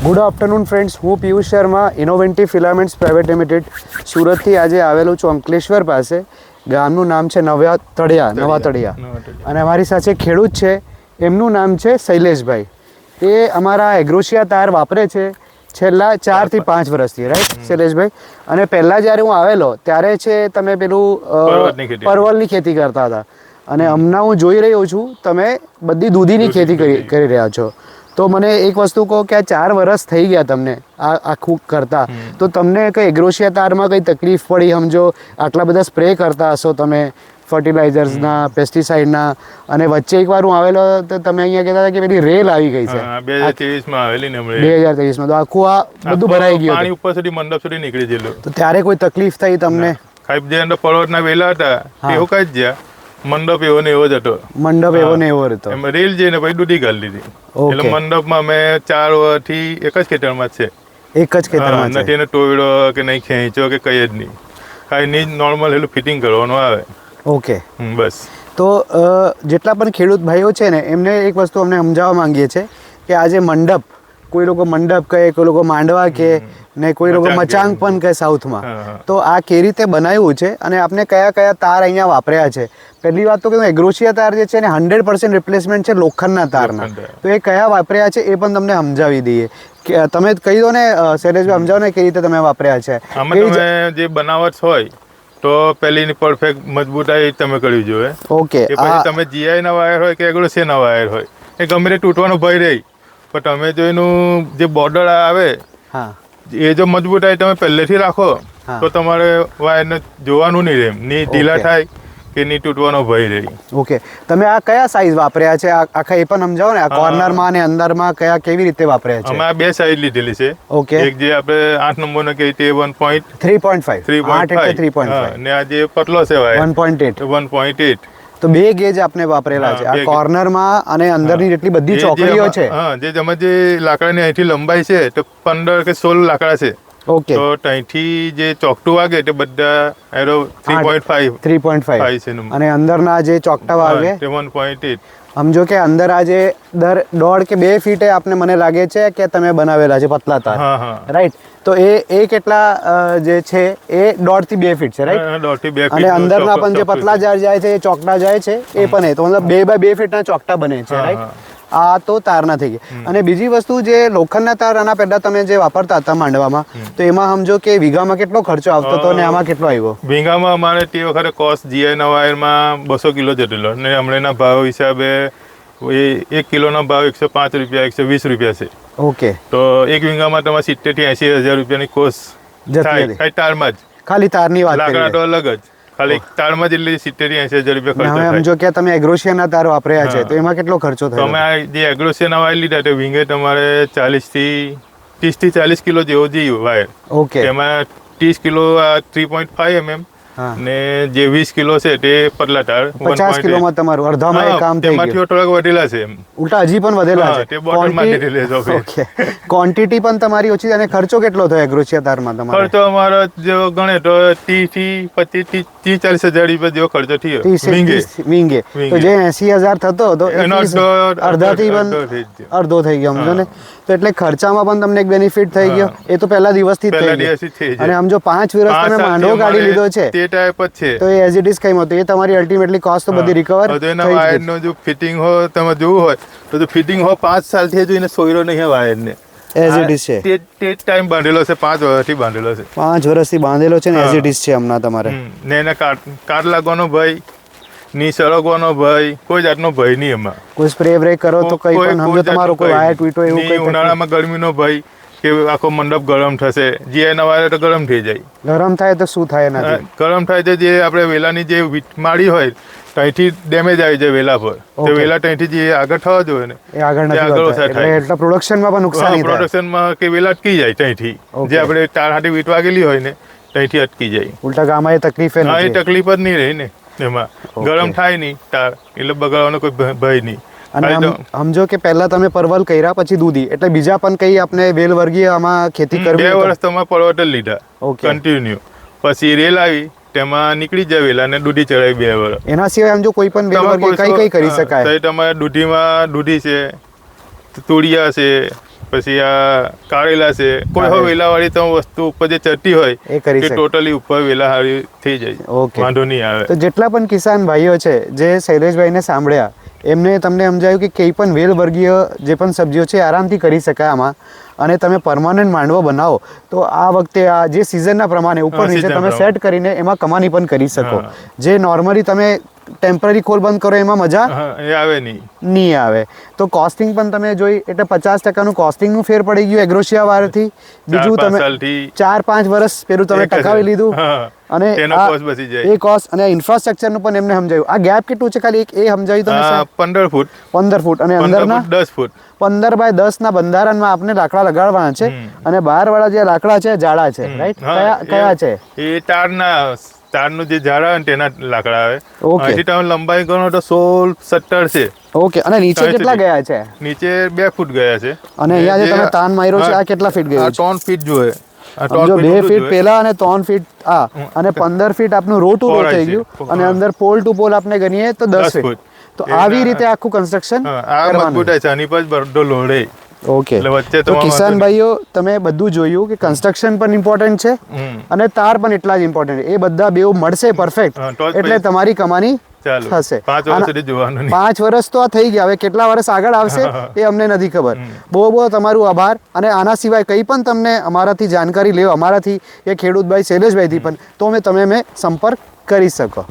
Good afternoon friends, હું Piyush Sharma, innovative filaments private limited સુરતથી આજે આવેલો છું અંકલેશ્વર પાસે. ગામનું નામ છે નવા તળિયા અને અમારી સાથે ખેડૂત છે, એમનું નામ છે શૈલેષભાઈ. એ અમારા એગ્રોશિયા તાર વાપરે છે છેલ્લા 4 થી 5 વર્ષથી, રાઈટ શૈલેષભાઈ? અને પહેલાં જ્યારે હું આવેલો ત્યારે છે તમે પેલું પરવલની ખેતી કરતા હતા અને હમણાં હું જોઈ રહ્યો છું તમે બધી દૂધીની ખેતી કરી રહ્યા છો. તો મને એક વસ્તુ કહો કે આ 4 વર્ષ થઈ ગયા તમને આ આખું કરતા, તો તમને કંઈ એગ્રોશિયા તારમાં કંઈ તકલીફ પડી? સમજો આટલા બધા સ્પ્રે કરતા હશો તમે ફર્ટિલાઇઝર્સના, પેસ્ટિસાઇડના, અને વચ્ચે એકવાર હું આવેલો તો તમે અહીંયા કહેતા હતા કે પેલી રેલ આવી ગઈ છે 2023માં આવેલી ને 2023માં, તો આખું આ બધું ભરાઈ ગયું, પાણી ઉપર સુધી મંડપ સુધી નીકળી ગયેલું. તો ત્યારે કોઈ તકલીફ થઈ તમને? ખાઈ જે અંદર પર્વતના વેલા હતા એવું કઈ જ જ્યાં મંડપ એવો ને એવો જ હતો. મંડપ એવો ને એવો હતો. એમાં રેલ જઈને પછી દૂધી ગાળી દીધી. એટલે મંડપમાં મેં 4 વર્ષથી એક જ ખેતરમાં જ છે. એક જ ખેતરમાં છે? નથી એને ટોયડો કે નહીં ખેંચો કે કઈ જ નહીં, કાંઈ નહીં, નોર્મલ એલું ફિટિંગ કરવાનું આવે. ઓકે, બસ. તો જેટલા પણ ખેડૂત ભાઈઓ છે ને એમને એક વસ્તુ અમને સમજાવવા માંગીએ છીએ કે આજે મંડપ, કોઈ લોકો મંડપ કહે, કોઈ લોકો માંડવા કહે ને કોઈ લોકો મચાંગ પણ કહે સાઉથમાં, તો આ કેવી રીતે બનાવ્યું છે અને આપણે કયા કયા તાર અહીંયા વાપર્યા છે? પહેલી વાત તો કે એગ્રોશિયા તાર જે છે ને 100% રિપ્લેસમેન્ટ છે લોખંડના તારના, તો એ કયા વાપર્યા છે એ પણ તમને સમજાવી દઈએ. કે તમે કહી દો ને શૈલેષભાઈ, સમજાવો ને કેવી રીતે તમે વાપર્યા છે. તમે જે બનાવટ હોય તો પહેલી પરફેક્ટ મજબૂતાઈ તમે કરવી જોઈએ. ઓકે, પછી તમે જીઆઈ ના વાયર હોય કે એગ્રોશિયા ના વાયર હોય એ ગમે તે તૂટવાનો ભય રહી, પણ તમે જો એનું જે બોર્ડર આવે એ જો મજબૂતાઈ તમે પહેલેથી રાખો તો તમારે વાયરને જોવાનું નહીં રહે, નહીં ઢીલા થાય કે નહીં તૂટવાનો ભય રહી. ઓકે, તમે આ કયા સાઈઝ વાપર્યા છે આખા એ પણ સમજાવો ને. આ કોર્નરમાં અને અંદરમાં કયા કેવી રીતે વાપર્યા છે? અમે આ 2 સાઈઝ લીધેલી છે. ઓકે, એક જે આપણે 8 નંબરનો કે તે 3.5 3.5 ને આ જે પતલો છે વાયર 1.8. તો 2 ગેજ આપણે વાપરેલા છે આ કોર્નરમાં અને અંદરની જેટલી બધી ચોકડીઓ છે. હા, જે લાકડાની અહીંથી લંબાઈ છે તો 15 કે 16 લાકડા છે. ઓકે, તો ત્યાંથી જે ચોકટું વાગે તે બધા એરો 3.5 છે અને અંદરના જે ચોકટા વાગે તે 1.8. સમજો કે અંદર આજે દર 1.5 કે 2 ફીટે આપણે મને લાગે છે કે તમે બનાવેલા છે પતલા તાર, રાઈટ? તો એ કેટલા જે છે એ 1.5 થી 2 ફીટ છે, રાઈટ? 1.5 થી 2 ફીટ. અને અંદરના પણ જે પતલા જાય છે એ ચોકટા જાય છે એ પણ, તો મતલબ 2 બાય 2 ફીટના ચોકટા બને છે, રાઈટ? આ તો તારના થઈ ગઈ. અને બીજી વસ્તુ જે લોખંડના તાર આના પહેલા તમે જે વાપરતા હતા માંડવામાં, તો એમાં સમજો કે વીઘામાં કેટલો ખર્ચો આવતો હતો ને આમાં કેટલો આવ્યો? વીઘામાં અમારે તે વખતે કોસ્ટ જીઆઈ ના વાયરમાં 200 કિલો જેટલો, ને હમણાંના ભાવ હિસાબે 1 કિલોનો ભાવ 105 રૂપિયા 120 રૂપિયા છે. ઓકે, તો 1 વીઘામાં તમારે 70 થી 80 હજાર રૂપિયાની કોસ્ટ થાય તારમાં જ. ખાલી તારની વાત કરીએ, લાકડા તો અલગ જ, ખાલી તારમાં જ એટલી 70 થી 80 હજાર રૂપિયા ખર્ચો થાય. સમજો કે તમે એગ્રોશિયાના તાર વાપર્યા છે તો એમાં કેટલો ખર્ચો થયો? તમે જે એગ્રોશિયાના વાયર લીધા તો વીઘે તમારે 30 થી 40 કિલો જેવો જોઈએ વાયર. ઓકે, એમાં 30 કિલો 3.5 mm ને જે 20 કિલો છે તે પતલા તાર 50 કિલોમાં તમારું અડધામાં એ કામ થઈ ગયું. થોડાક વધેલા છે, ઉલટા હજી પણ વધેલા છે. તે બોટલમાં લીધેલી છે. ઓકે, ક્વોન્ટિટી પણ તમારી ઓછી. અને ખર્ચો કેટલો થયો એગ્રોશિયા તારમાં તમારો? ખર્ચો અમારો જો ગણે તો 30 થી 25 થી 40 હજાર રૂપિયા જેવો ખર્ચો થયો વીંગે. તો જે 80,000 થતો હતો એનો અડધાથી પણ અડધો થઈ ગયો, સમજો ને? તો એટલે ખર્ચામાં પણ તમને એક બેનિફિટ થઈ ગયો. એ તો પહેલા દિવસથી જ થઈ ગયો. અને સમજો 5 વર્ષ તમે માંડવો કાઢી લીધો છે ટાઈપ જ છે, તો એ એઝ ઇટ ઇઝ કઈ હતું, એ તમારી અલ્ટિમેટલી કોસ્ટ તો બધી રિકવર થઈ ગઈ. વાયરનો જો ફિટિંગ હો તમે જોવું હોય તો ફિટિંગ હો 5 સાલથી જોઈને સોયરો નહીં વાયરને, એઝ ઇટ ઇઝ છે. તે ટાઈમ બાંધેલો છે, 5 વર્ષથી બાંધેલો છે. 5 વર્ષથી બાંધેલો છે ને એઝ ઇટ ઇઝ છે હમણાં તમારે. ને એને કાટ લાગવાનો ભય, ની સળગવાનો ભય, કોઈ જાતનો ભય નહીં એમાં. કોઈ સ્પ્રે બ્રેક કરો તો કઈ પણ સમજો તમારો કોઈ વાયર તૂટો એવું કઈ? ઉનાળામાં ગરમીનો ભય કે આખો મંડપ ગરમ થશે, જીઆઈ ના વાયર તો ગરમ થઈ જાય. ગરમ થાય તો શું થાય? એનાથી ગરમ થાય તો જે આપણે વેલાની જે માળી હોય ત્યાંથી ડેમેજ આવી જાય વેલા પર, તો વેલા ત્યાંથી જે આગળ થવા જોઈએ ને એ આગળ નથી, એટલે પ્રોડક્શનમાં પણ નુકસાન થાય. પ્રોડક્શનમાં કે વેલા અટકી જાય ત્યાંથી, જે આપણે તાર હાટી વીટ વાગેલી હોય ને ત્યાંથી અટકી જાય. ઉલટા ગામમાં એ તકલીફ એ તકલીફ જ નહીં રહી ને, એમાં ગરમ થાય નહીં તાર, એટલે બગાડવાનો કોઈ ભય નહીં. અને સમજો કે પહેલા તમે પરવલ કર્યા પછી દૂધી, એટલે બીજા પણ કઈ આપણે વેલવર્ગીય આમાં ખેતી કરવી? 2 વર્ષ તમે પરવલ લીધા કન્ટિન્યુ, પછી રેલ આવી તેમાં નીકળી જાય વેલા અને દૂધી ચડાવી 2 વર્ષ. એના સિવાય સમજો કોઈ પણ વેલવર્ગીય કઈ કરી શકાય? તમારે દૂધીમાં દૂધી છે, તુળિયા છે, પછી આ કારેલા છે, કોઈ હો વેલાવાળી તો વસ્તુ ઉપર જે ચડતી હોય એ કરી કે શકે. ટોટલી ઉપર વેલાવાળી થઈ જાય, Okay. વાંધો નહીં આવે. તો જેટલા પણ કિસાન ભાઈઓ છે જે શૈલેષભાઈને સાંભળ્યા એમને તમને સમજાયું કે કંઈ પણ વેલ વર્ગીય જે પણ સબ્જીઓ છે આરામથી કરી શકાય આમાં, અને તમે પરમાનન્ટ માંડવો બનાવો તો આ વખતે આ જે સિઝનના પ્રમાણે ઉપર હા, નીચે season તમે પ્રમાણે. સેટ કરીને એમાં કમાણી પણ કરી શકો. હા. જે નોર્મલી તમે ટેમ્પરરી ખોલ બંધ કરો એમાં મજા હા, એ આવે નહીં. નહીં આવે. તો કોસ્ટિંગ પણ તમે જોઈ એટલે 50% કોસ્ટિંગનું ફેર પડી ગયું એગ્રોશિયા વાળાથી. બીજું 4-5 તમે સાલથી 4-5 વર્ષ પેલું તમે એક જ. ટકાવી લીધું હા. અને તેનો આ- cost બચી જાય. એ કોસ્ટ અને ઇન્ફ્રાસ્ટ્રક્ચરનું પણ એમને સમજાયું. આ ગેપ કેટલું છે ખાલી એક એ સમજાવ્યું તમે આ સાહેબ? 15 ફૂટ 15 ફૂટ અને 15 અંદરના ફૂટ 10 ફૂટ 15 બાય 10 ના બંધારણમાં આપણે લાકડા લગાડવાના છે. અને બહાર વાળા જે લાકડા છે જાડા છે, રાઈટ? હા, કયા છે? એ તારનું જે ઝાડ આવે ને તેના લાકડા આવે. Okay. અહીંથી તમે લંબાઈ ગણો તો 16-17 છે. ઓકે. અને નીચે સાચું કેટલા છે. ગયા છે? નીચે 2 ફૂટ ગયા છે. અને અહીંયા જે તમે તાન માર્યો છે હા, આ કેટલા ફીટ ગયું આ છે? 3 ફીટ જોઈએ. આ 3 સમજો 2 ઊંધું ફીટ જોઈએ. પહેલા અને 3 ફીટ આ અને 15 ફીટ આપનું રો ટુ રો પહોળાઈ થઈ છે. ગયું અને હા. અંદર પોલ ટુ પોલ આપણે ગણીએ તો 10 10 ફીટ. ફૂટ. તો એના- આવી રીતે આખું કન્સ્ટ્રક્શન હા, આ મજબૂતાઈ છે, આની પર બરડો લોડે. ઓકે. એટલે વચ્ચે તો તમારે કિસાન વાંધો ભાઈઓ તમે બધું જોયું કે કન્સ્ટ્રક્શન પણ ઇમ્પોર્ટન્ટ છે હમ. અને તાર પણ એટલા જ ઇમ્પોર્ટન્ટ. એ બધા બેઉ મળશે પરફેક્ટ હા, તો જ એટલે પછી- તમારી કમાણી ચાલો થશે. 5 વર્ષ આના- સુધી જોવાનું નહીં. 5 વર્ષ તો આ થઈ ગયા. હવે કેટલા વર્ષ આગળ આવશે એ અમને નથી ખબર. બહુ બહુ તમારું આભાર. અને આના સિવાય કંઈ પણ તમને અમારાથી જાણકારી લેવો, અમારાથી કે ખેડૂતભાઈ શૈલેષભાઈથી પણ, તો તમે સંપર્ક કરી શકો.